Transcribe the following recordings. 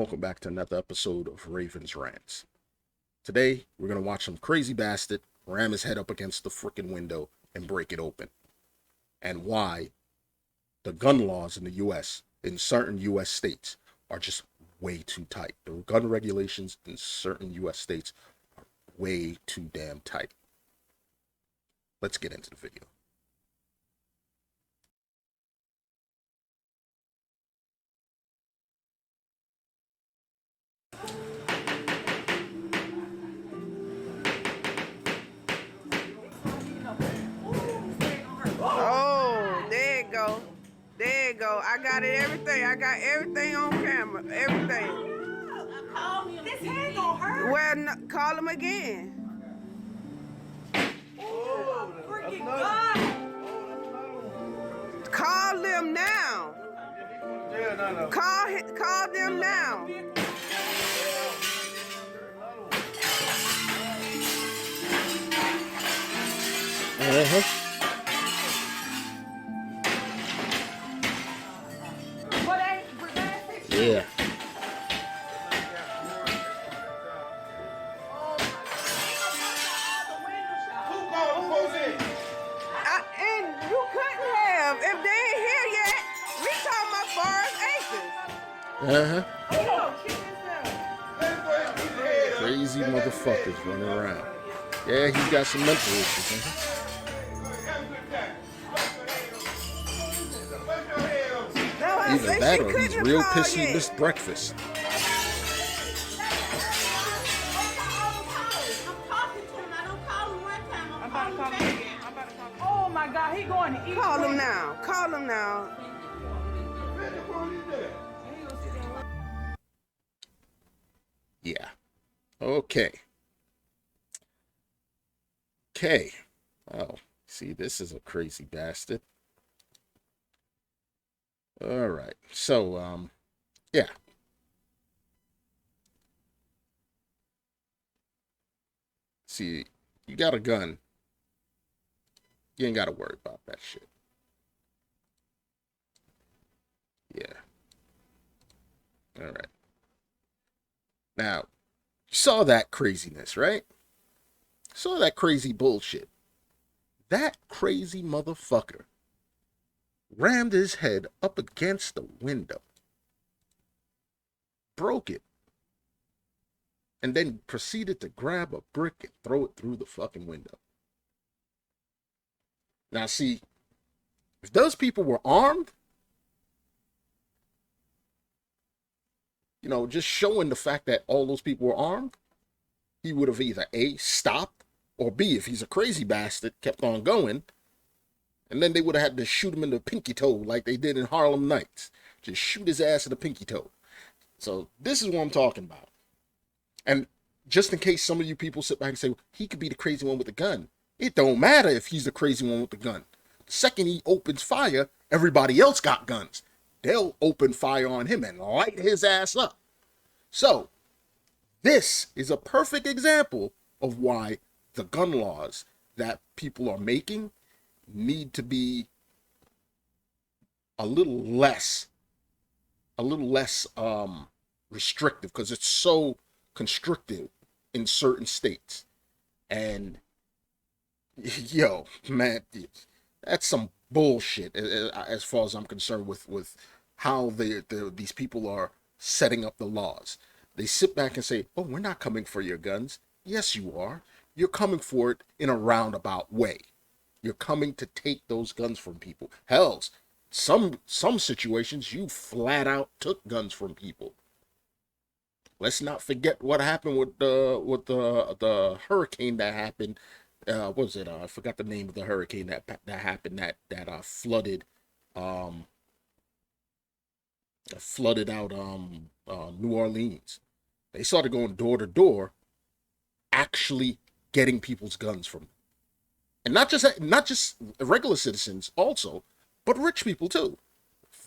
Welcome back to another episode of Raven's Rants. Today, we're going to watch some crazy bastard ram his head up against the frickin' window and break it open. And why the gun laws in the U.S., in certain U.S. states, are just way too tight. The gun regulations in certain U.S. states are way too damn tight. Let's get into the video. Oh, there you go. There you go. I got it, everything. I got everything on camera. Everything. His head gonna hurt. Well, no, call him again. Oh, freaking God. Call them now. No. Call them now. Yeah. And you couldn't have if they ain't here yet. We talking about Forest Acres. Crazy motherfuckers running around. Yeah, he's got some mental issues. Either that or he's real pissy missed breakfast. Oh my God, he going to eat. Call him now. Call him now. Yeah. Okay. Oh, see, this is a crazy bastard. All right. So, yeah. See, you got a gun. You ain't got to worry about that shit. Yeah. All right. Now, you saw that craziness, right? Saw that crazy bullshit. That crazy motherfucker rammed his head up against the window, broke it, and then proceeded to grab a brick and throw it through the fucking window. Now, see, if those people were armed, you know, just showing the fact that all those people were armed, he would have either A, stopped, or B, if he's a crazy bastard, kept on going, and then they would have had to shoot him in the pinky toe like they did in Harlem Nights. Just shoot his ass in the pinky toe. So this is what I'm talking about. And just in case some of you people sit back and say, well, he could be the crazy one with the gun. It don't matter if he's the crazy one with the gun. The second he opens fire, everybody else got guns. They'll open fire on him and light his ass up. So this is a perfect example of why the gun laws that people are making need to be a little less restrictive, because it's so constrictive in certain states. And yo, man, that's some bullshit as far as I'm concerned with how these people are setting up the laws. They sit back and say, oh, we're not coming for your guns. Yes, you are. You're coming for it in a roundabout way. You're coming to take those guns from people. Hell, some situations you flat out took guns from people. Let's not forget what happened with the hurricane that happened. What was it? I forgot the name of the hurricane that happened that flooded out New Orleans. They started going door to door, actually getting people's guns from them. And not just regular citizens also, but rich people too.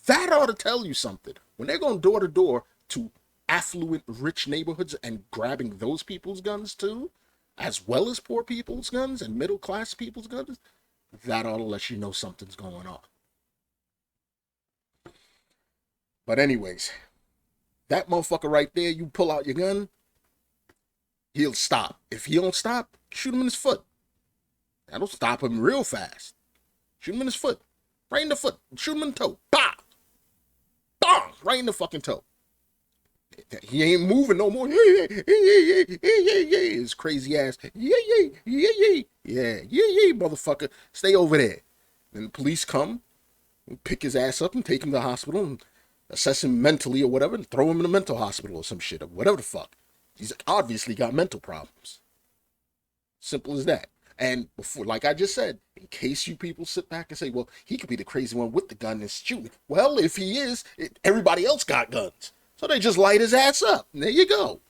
That ought to tell you something. When they're going door to door to affluent rich neighborhoods and grabbing those people's guns too, as well as poor people's guns and middle class people's guns, that ought to let you know something's going on. But anyways, That motherfucker right there, you pull out your gun, he'll stop. If he don't stop, shoot him in his foot. That'll stop him real fast. Shoot him in his foot. Right in the foot. Shoot him in the toe. Bah! Bang! Right in the fucking toe. He ain't moving no more. His crazy ass. Yeah, motherfucker. Stay over there. Then the police come, pick his ass up and take him to the hospital and assess him mentally or whatever and throw him in a mental hospital or some shit or whatever the fuck. He's obviously got mental problems. Simple as that. And before, like I just said, in case you people sit back and say, well, he could be the crazy one with the gun and shooting. Well, if he is, everybody else got guns. So they just light his ass up. And there you go.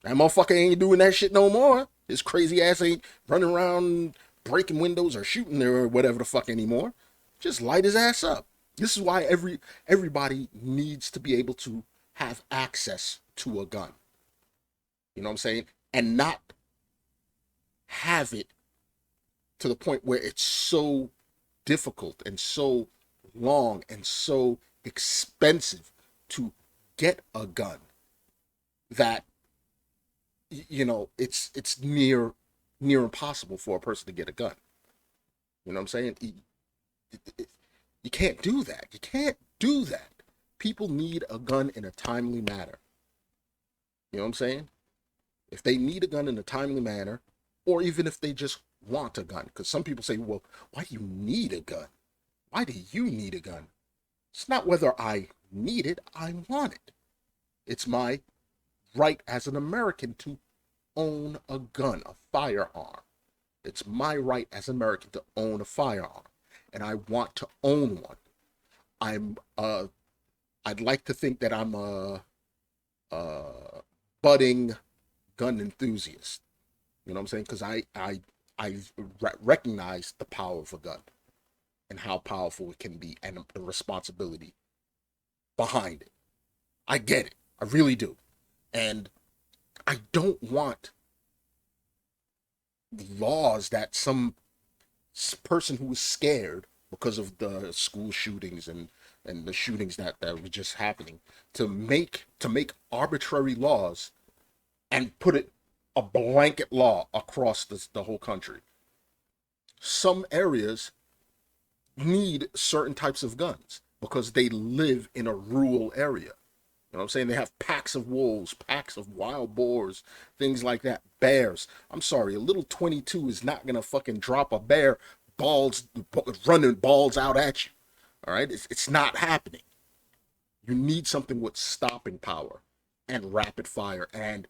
That motherfucker ain't doing that shit no more. His crazy ass ain't running around breaking windows or shooting or whatever the fuck anymore. Just light his ass up. This is why everybody needs to be able to have access to a gun. You know what I'm saying? And not have it to the point where it's so difficult and so long and so expensive to get a gun that, you know, it's near impossible for a person to get a gun. You know what I'm saying? You can't do that. You can't do that. People need a gun in a timely manner. You know what I'm saying? If they need a gun in a timely manner, or even if they just want a gun, because some people say, well, why do you need a gun? Why do you need a gun? It's not whether I need it, I want it. It's my right as an American to own a gun, a firearm. It's my right as an American to own a firearm, and I want to own one. I'd like to think that I'm a budding gun enthusiast. You know what I'm saying? Because I recognize the power of a gun and how powerful it can be and the responsibility behind it. I get it. I really do. And I don't want laws that some person who is scared because of the school shootings and the shootings that were just happening to make arbitrary laws and put it a blanket law across the whole country. Some areas need certain types of guns because they live in a rural area. You know what I'm saying? They have packs of wolves, packs of wild boars, things like that. Bears. I'm sorry, a little 22 is not gonna fucking drop a bear running balls out at you. All right? It's not happening. You need something with stopping power and rapid fire and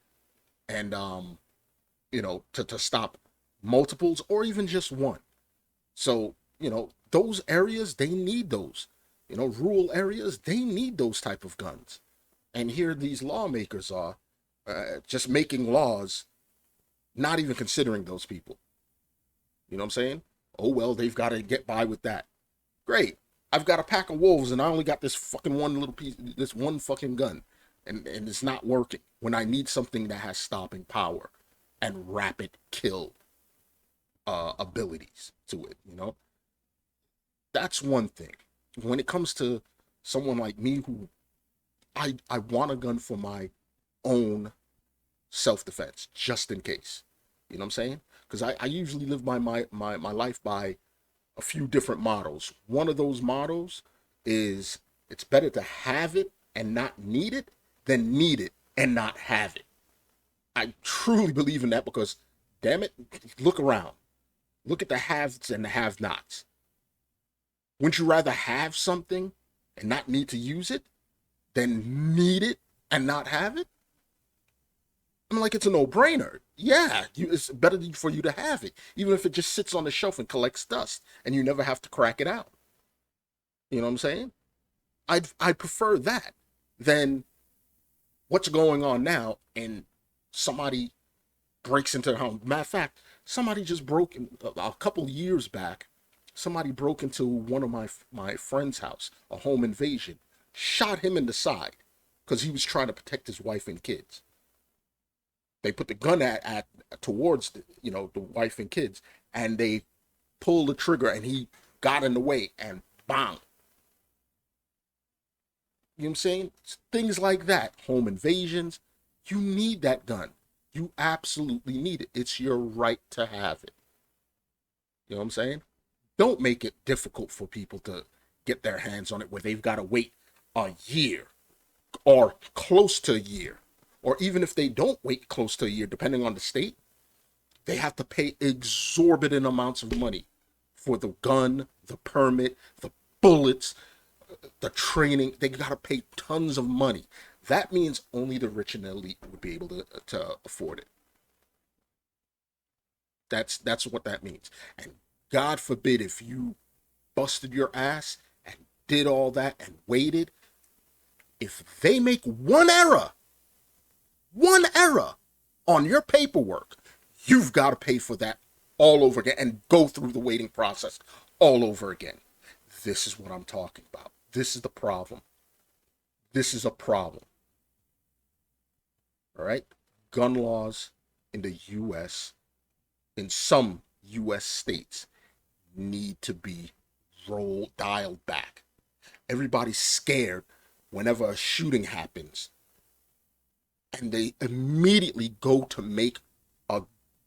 you know, to stop multiples or even just one. So, you know, those areas, they need those. You know, rural areas, they need those type of guns. And here these lawmakers are just making laws, not even considering those people. You know what I'm saying? Oh, well, they've got to get by with that. Great. I've got a pack of wolves and I only got this fucking one little piece, this one fucking gun. And it's not working when I need something that has stopping power and rapid kill abilities to it, you know? That's one thing. When it comes to someone like me who I want a gun for my own self-defense, just in case. You know what I'm saying? Because I usually live my life by a few different mottos. One of those mottos is it's better to have it and not need it than need it and not have it. I truly believe in that because, damn it, look around. Look at the haves and the have-nots. Wouldn't you rather have something and not need to use it than need it and not have it? I'm like, it's a no-brainer. Yeah, it's better for you to have it, even if it just sits on the shelf and collects dust and you never have to crack it out. You know what I'm saying? I'd prefer that than what's going on now and somebody breaks into the home. Matter of fact, somebody just broke in a couple years back. Somebody broke into one of my friend's house, a home invasion, shot him in the side because he was trying to protect his wife and kids. They put the gun at towards the wife and kids, and they pulled the trigger, and he got in the way, and bang. You know what I'm saying? Things like that. Home invasions. You need that gun. You absolutely need it. It's your right to have it. You know what I'm saying? Don't make it difficult for people to get their hands on it where they've got to wait a year or close to a year. Or even if they don't wait close to a year, depending on the state, they have to pay exorbitant amounts of money for the gun, the permit, the bullets, the training. They got to pay tons of money. That means only the rich and the elite would be able to afford it. That's what that means. And God forbid if you busted your ass and did all that and waited, if they make one error on your paperwork, you've got to pay for that all over again and go through the waiting process all over again. This is what I'm talking about. This is the problem. This is a problem. All right? Gun laws in the U.S., in some U.S. states, need to be dialed back. Everybody's scared whenever a shooting happens, and they immediately go to make a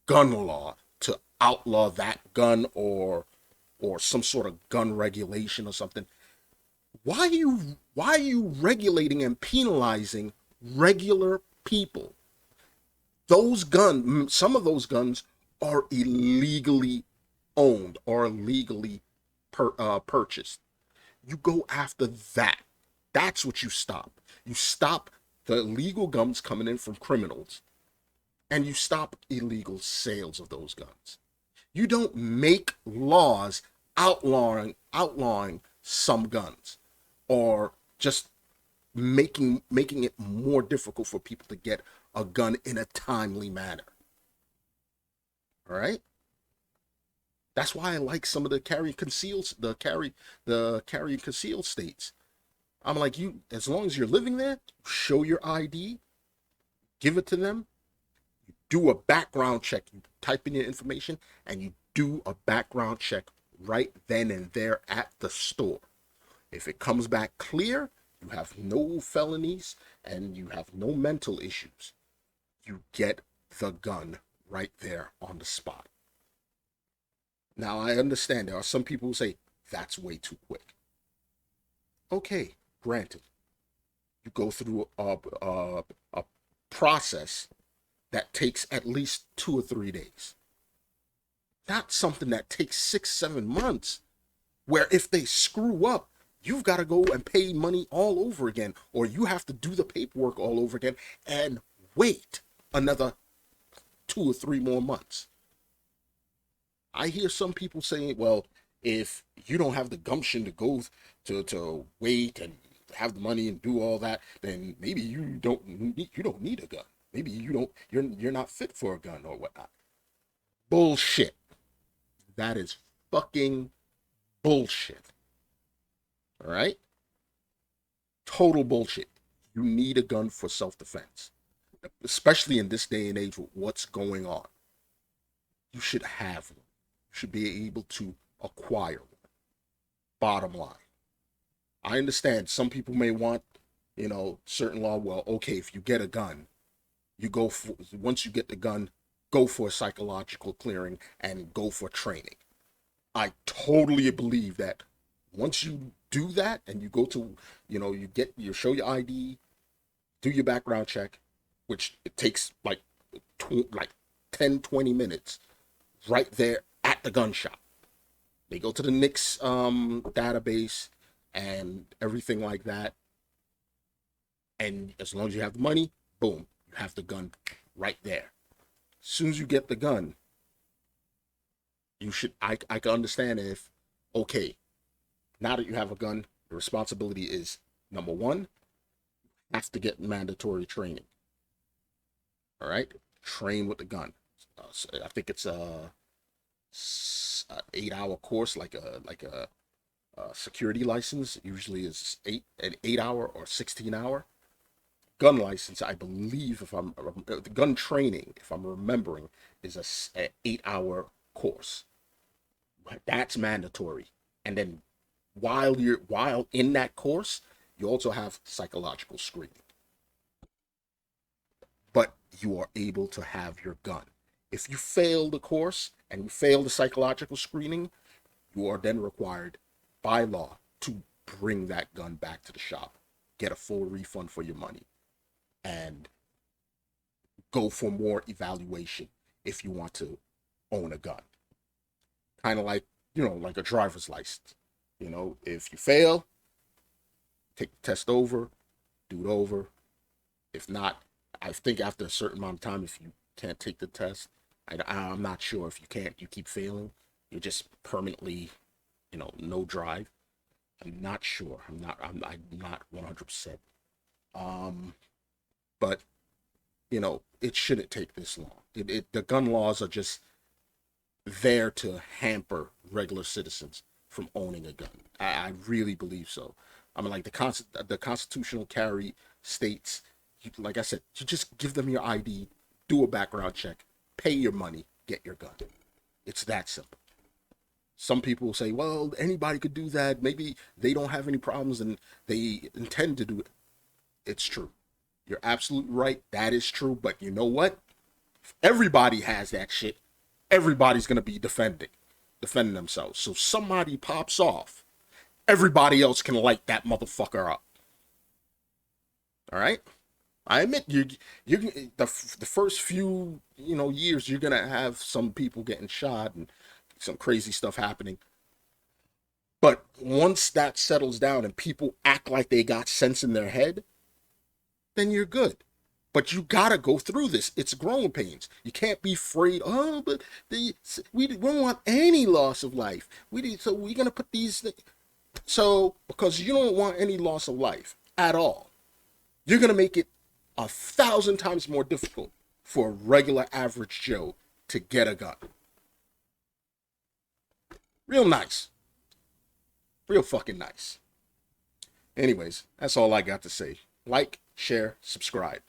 gun law to outlaw that gun or some sort of gun regulation or something. Why are you regulating and penalizing regular people? Those guns, some of those guns are illegally owned or illegally purchased. You go after that. That's what you stop. You stop the illegal guns coming in from criminals, and you stop illegal sales of those guns. You don't make laws outlawing some guns or just making it more difficult for people to get a gun in a timely manner. All right? That's why I like some of the carry and conceal states. I'm like, you, as long as you're living there, show your ID, give it to them, you do a background check, you type in your information, and you do a background check right then and there at the store. If it comes back clear, you have no felonies and you have no mental issues, you get the gun right there on the spot. Now, I understand there are some people who say, that's way too quick. Okay, granted. You go through a process that takes at least 2 or 3 days. Not something that takes 6, 7 months, where if they screw up, you've got to go and pay money all over again, or you have to do the paperwork all over again and wait another 2 or 3 more months. I hear some people saying, well, if you don't have the gumption to go to wait and have the money and do all that, then maybe you don't need a gun. Maybe you're not fit for a gun or whatnot. Bullshit. That is fucking bullshit. All right? Total bullshit. You need a gun for self-defense, especially in this day and age with what's going on. You should have one. You should be able to acquire one. Bottom line. I understand some people may want, certain law. Well, okay, if you get a gun, once you get the gun, go for a psychological clearing and go for training. I totally believe that once you do that and you go to, you show your ID, do your background check, which it takes like 10, 20 minutes right there at the gun shop. They go to the NICS database and everything like that. And as long as you have the money, boom, you have the gun right there. As soon as you get the gun, I can understand if, okay, now that you have a gun, the responsibility is, number one, you have to get mandatory training. All right? Train with the gun. I think it's an 8-hour course, like a security license. Usually is an 8-hour or 16-hour. Gun license, I believe, the gun training, if I'm remembering, is an 8-hour course. That's mandatory. And then while in that course, You also have psychological screening. But you are able to have your gun. If you fail the course and you fail the psychological screening, you are then required by law to bring that gun back to the shop, get a full refund for your money, and go for more evaluation if you want to own a gun. Kind of like, like a driver's license. If you fail, take the test over, do it over. If not, I think after a certain amount of time, if you can't take the test, I'm not sure if you can't, you keep failing, you're just permanently, no drive. I'm not sure. I'm not 100%. But, it shouldn't take this long. The gun laws are just there to hamper regular citizens from owning a gun. I really believe so. I mean, like the constitutional carry states, like I said, you just give them your ID, do a background check, pay your money, get your gun. It's that simple. Some people will say, well, anybody could do that. Maybe they don't have any problems and they intend to do it. It's true. You're absolutely right. That is true. But you know what? If everybody has that shit, everybody's going to be defending themselves. So somebody pops off, everybody else can light that motherfucker up. All right? I admit you the first few, years, you're going to have some people getting shot and some crazy stuff happening. But once that settles down and people act like they got sense in their head, then you're good. But you gotta go through this. It's growing pains. You can't be afraid. Oh, but we don't want any loss of life. So we're gonna put these. So because you don't want any loss of life at all, you're gonna make it 1,000 times more difficult for a regular average Joe to get a gun. Real nice. Real fucking nice. Anyways, that's all I got to say. Like, share, subscribe.